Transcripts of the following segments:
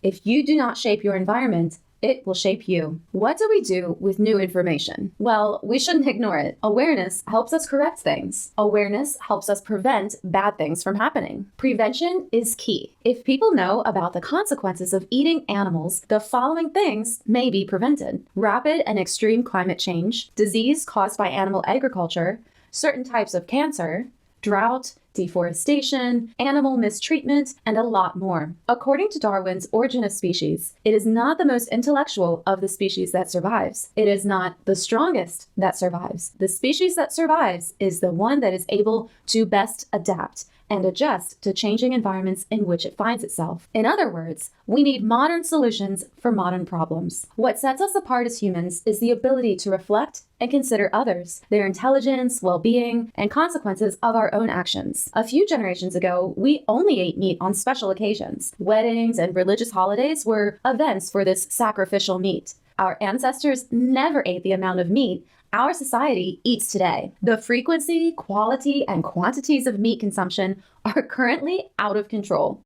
If you do not shape your environment, it will shape you. What do we do with new information? Well, we shouldn't ignore it. Awareness helps us correct things. Awareness helps us prevent bad things from happening. Prevention is key. If people know about the consequences of eating animals, the following things may be prevented: rapid and extreme climate change, disease caused by animal agriculture, certain types of cancer, drought, deforestation, animal mistreatment, and a lot more. According to Darwin's Origin of Species, it is not the most intellectual of the species that survives. It is not the strongest that survives. The species that survives is the one that is able to best adapt and adjust to changing environments in which it finds itself. In other words, we need modern solutions for modern problems. What sets us apart as humans is the ability to reflect and consider others, their intelligence, well-being, and consequences of our own actions. A few generations ago, we only ate meat on special occasions. Weddings and religious holidays were events for this sacrificial meat. Our ancestors never ate the amount of meat our society eats today. The frequency, quality, and quantities of meat consumption are currently out of control.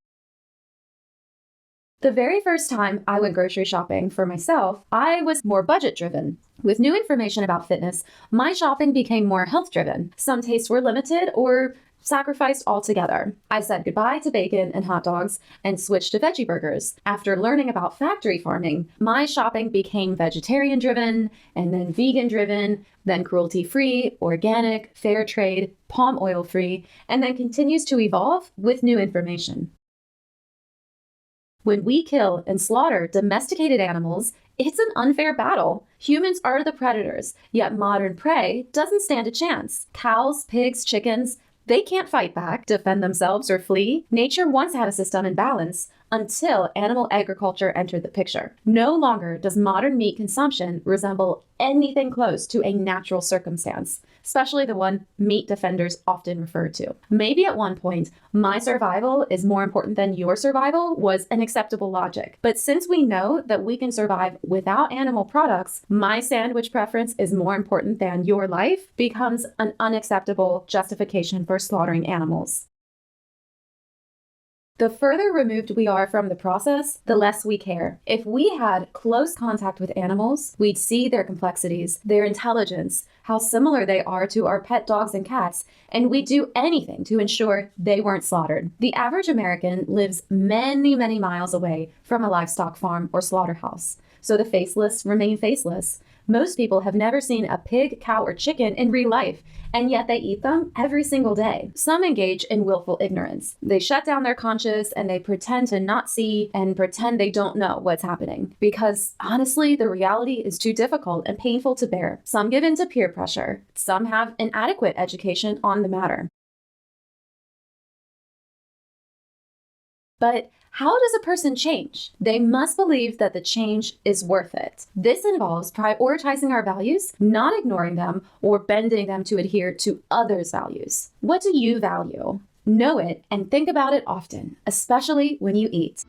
The very first time I went grocery shopping for myself, I was more budget driven. With new information about fitness, my shopping became more health driven. Some tastes were limited or sacrificed altogether. I said goodbye to bacon and hot dogs and switched to veggie burgers. After learning about factory farming, my shopping became vegetarian driven, and then vegan driven, then cruelty free, organic, fair trade, palm oil free, and then continues to evolve with new information. When we kill and slaughter domesticated animals, it's an unfair battle. Humans are the predators, yet modern prey doesn't stand a chance. Cows, pigs, chickens, they can't fight back, defend themselves, or flee. Nature once had a system in balance until animal agriculture entered the picture. No longer does modern meat consumption resemble anything close to a natural circumstance, especially the one meat defenders often refer to. Maybe at one point, my survival is more important than your survival was an acceptable logic. But since we know that we can survive without animal products, my sandwich preference is more important than your life becomes an unacceptable justification for slaughtering animals. The further removed we are from the process, the less we care. If we had close contact with animals, we'd see their complexities, their intelligence, how similar they are to our pet dogs and cats, and we'd do anything to ensure they weren't slaughtered. The average American lives many, many miles away from a livestock farm or slaughterhouse, so the faceless remain faceless. Most people have never seen a pig, cow, or chicken in real life, and yet they eat them every single day. Some engage in willful ignorance. They shut down their conscience and they pretend to not see and pretend they don't know what's happening. Because honestly, the reality is too difficult and painful to bear. Some give in to peer pressure. Some have inadequate education on the matter. But how does a person change? They must believe that the change is worth it. This involves prioritizing our values, not ignoring them or bending them to adhere to others' values. What do you value? Know it and think about it often, especially when you eat.